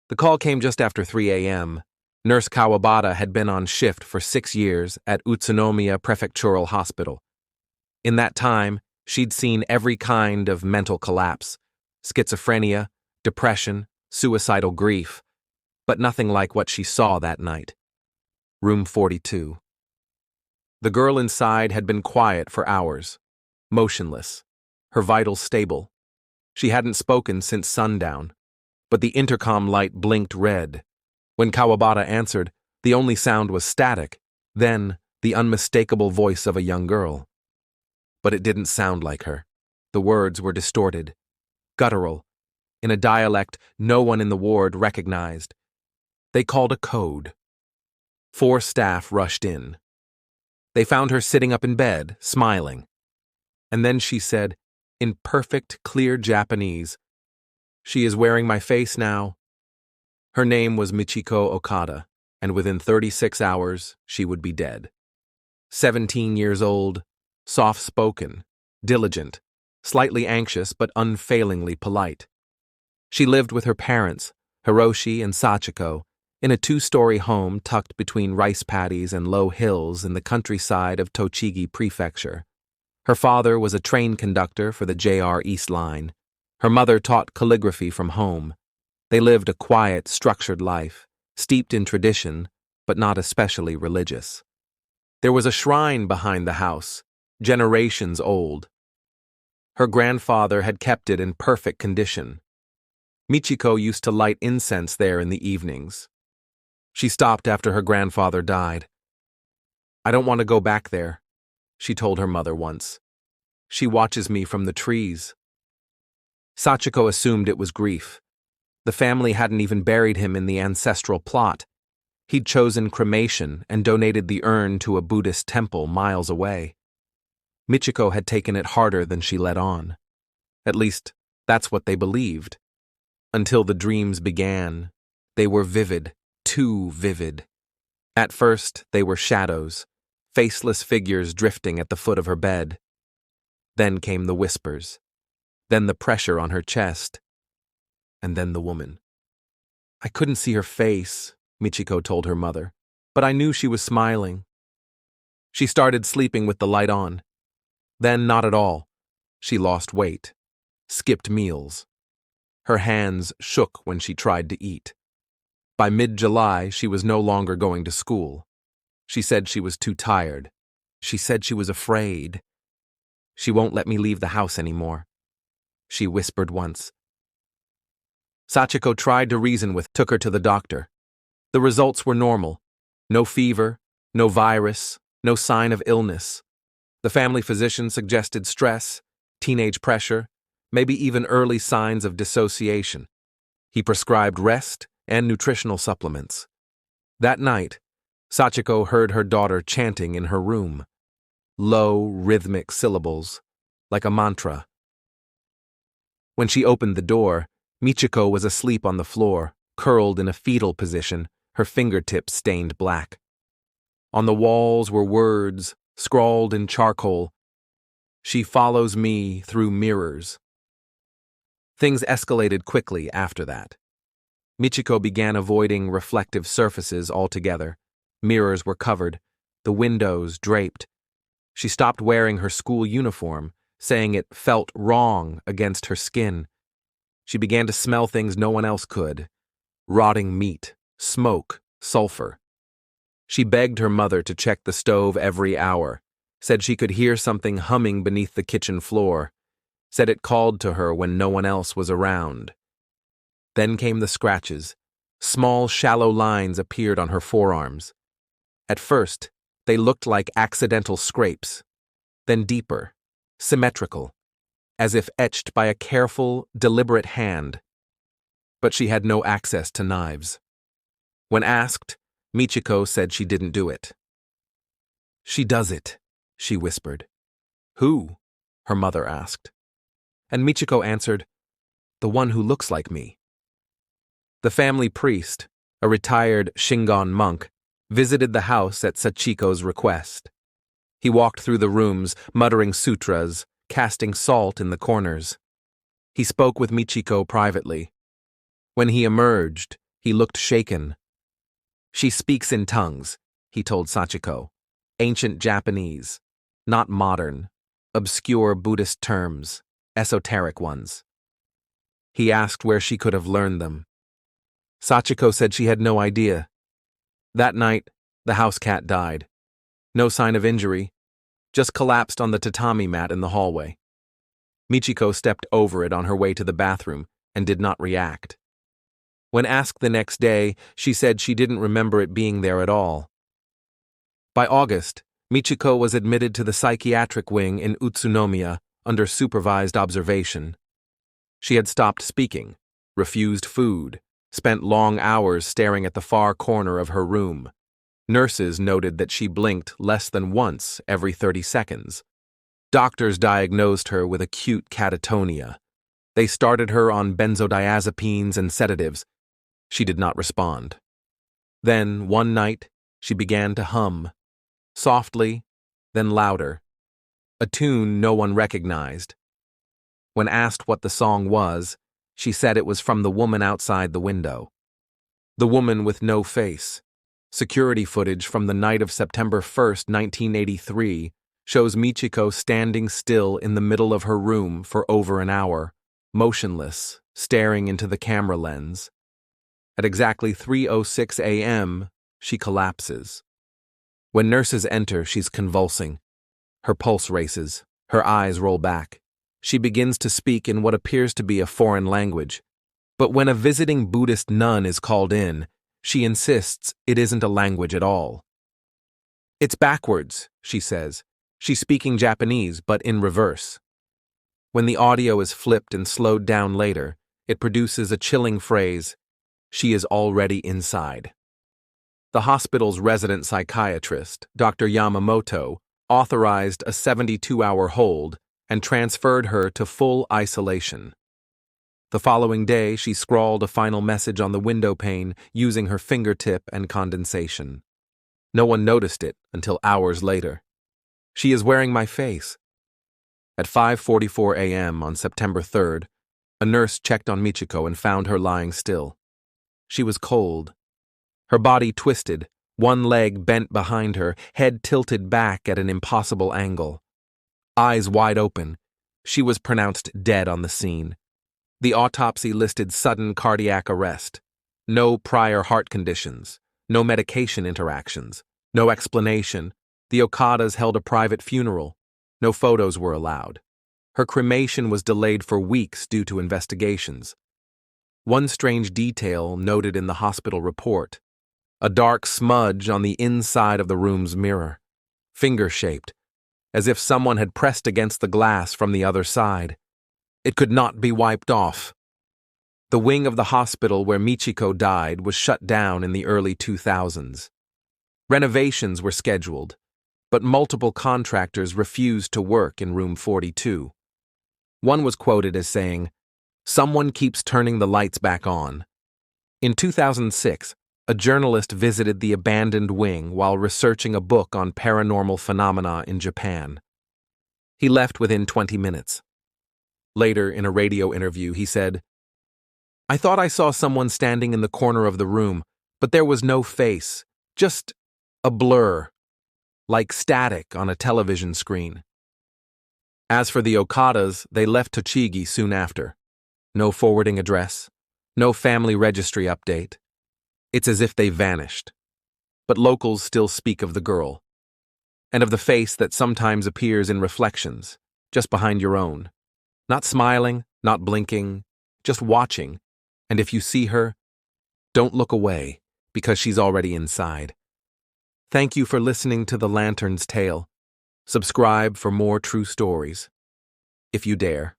The call came just after 3 a.m. Nurse Kawabata had been on shift for 6 years at Utsunomiya Prefectural Hospital. In that time, she'd seen every kind of mental collapse: schizophrenia, depression, suicidal grief, but nothing like what she saw that night. Room 42. The girl inside had been quiet for hours, motionless, her vitals stable. She hadn't spoken since sundown, but the intercom light blinked red. When Kawabata answered, the only sound was static, then the unmistakable voice of a young girl. But it didn't sound like her. The words were distorted, guttural, in a dialect no one in the ward recognized. They called a code. 4 staff rushed in. They found her sitting up in bed, smiling. And then she said, in perfect, clear Japanese, "She is wearing my face now." Her name was Michiko Okada, and within 36 hours, she would be dead. 17 years old, soft-spoken, diligent, slightly anxious but unfailingly polite. She lived with her parents, Hiroshi and Sachiko, in a 2-story home tucked between rice paddies and low hills in the countryside of Tochigi Prefecture. Her father was a train conductor for the JR East Line. Her mother taught calligraphy from home. They lived a quiet, structured life, steeped in tradition, but not especially religious. There was a shrine behind the house, generations old. Her grandfather had kept it in perfect condition. Michiko used to light incense there in the evenings. She stopped after her grandfather died. "I don't want to go back there," she told her mother once. "She watches me from the trees." Sachiko assumed it was grief. The family hadn't even buried him in the ancestral plot. He'd chosen cremation and donated the urn to a Buddhist temple miles away. Michiko had taken it harder than she let on. At least, that's what they believed. Until the dreams began. They were vivid, too vivid. At first, they were shadows, faceless figures drifting at the foot of her bed. Then came the whispers. Then the pressure on her chest. And then the woman. "I couldn't see her face," Michiko told her mother, "but I knew she was smiling." She started sleeping with the light on. Then not at all. She lost weight, skipped meals. Her hands shook when she tried to eat. By mid-July, she was no longer going to school. She said she was too tired. She said she was afraid. "She won't let me leave the house anymore," she whispered once. Sachiko tried to reason with, took her to the doctor. The results were normal. No fever, no virus, no sign of illness. The family physician suggested stress, teenage pressure, maybe even early signs of dissociation. He prescribed rest and nutritional supplements. That night, Sachiko heard her daughter chanting in her room. Low, rhythmic syllables, like a mantra. When she opened the door, Michiko was asleep on the floor, curled in a fetal position, her fingertips stained black. On the walls were words, scrawled in charcoal. "She follows me through mirrors." Things escalated quickly after that. Michiko began avoiding reflective surfaces altogether. Mirrors were covered, the windows draped. She stopped wearing her school uniform, saying it felt wrong against her skin. She began to smell things no one else could: rotting meat, smoke, sulfur. She begged her mother to check the stove every hour, said she could hear something humming beneath the kitchen floor, said it called to her when no one else was around. Then came the scratches. Small, shallow lines appeared on her forearms. At first, they looked like accidental scrapes, then deeper, symmetrical, as if etched by a careful, deliberate hand. But she had no access to knives. When asked, Michiko said she didn't do it. "She does it," she whispered. "Who?" her mother asked. And Michiko answered, "The one who looks like me." The family priest, a retired Shingon monk, visited the house at Sachiko's request. He walked through the rooms, muttering sutras, casting salt in the corners. He spoke with Michiko privately. When he emerged, He looked shaken. "She speaks in tongues," he told Sachiko. "Ancient Japanese. Not modern. Obscure Buddhist terms. Esoteric ones." He asked where she could have learned them. Sachiko said she had no idea. That night, the house cat died. No sign of injury, just collapsed on the tatami mat in the hallway. Michiko stepped over it on her way to the bathroom and did not react. When asked the next day, she said she didn't remember it being there at all. By August, Michiko was admitted to the psychiatric wing in Utsunomiya under supervised observation. She had stopped speaking, refused food, spent long hours staring at the far corner of her room. Nurses noted that she blinked less than once every 30 seconds. Doctors diagnosed her with acute catatonia. They started her on benzodiazepines and sedatives. She did not respond. Then, one night, she began to hum. Softly, then louder. A tune no one recognized. When asked what the song was, she said it was from the woman outside the window. The woman with no face. Security footage from the night of September 1st, 1983, shows Michiko standing still in the middle of her room for over an hour, motionless, staring into the camera lens. At exactly 3:06 a.m., she collapses. When nurses enter, she's convulsing. Her pulse races, her eyes roll back. She begins to speak in what appears to be a foreign language. But when a visiting Buddhist nun is called in, she insists it isn't a language at all. "It's backwards," she says. She's speaking Japanese, but in reverse. When the audio is flipped and slowed down later, it produces a chilling phrase, "She is already inside." The hospital's resident psychiatrist, Dr. Yamamoto, authorized a 72-hour hold and transferred her to full isolation. The following day, she scrawled a final message on the window pane using her fingertip and condensation. No one noticed it until hours later. "She is wearing my face." At 5:44 a.m. on September 3rd, a nurse checked on Michiko and found her lying still. She was cold. Her body twisted, one leg bent behind her, head tilted back at an impossible angle. Eyes wide open, she was pronounced dead on the scene. The autopsy listed sudden cardiac arrest. No prior heart conditions, no medication interactions, no explanation. The Okadas held a private funeral. No photos were allowed. Her cremation was delayed for weeks due to investigations. One strange detail noted in the hospital report: a dark smudge on the inside of the room's mirror, finger-shaped, as if someone had pressed against the glass from the other side. It could not be wiped off. The wing of the hospital where Michiko died was shut down in the early 2000s. Renovations were scheduled, but multiple contractors refused to work in room 42. One was quoted as saying, "Someone keeps turning the lights back on." In 2006, a journalist visited the abandoned wing while researching a book on paranormal phenomena in Japan. He left within 20 minutes. Later, in a radio interview, he said, "I thought I saw someone standing in the corner of the room, but there was no face, just a blur, like static on a television screen." As for the Okadas, they left Tochigi soon after. No forwarding address, no family registry update. It's as if they vanished. But locals still speak of the girl, and of the face that sometimes appears in reflections, just behind your own. Not smiling, not blinking, just watching, and if you see her, don't look away, because she's already inside. Thank you for listening to The Lantern's Tale. Subscribe for more true stories, if you dare.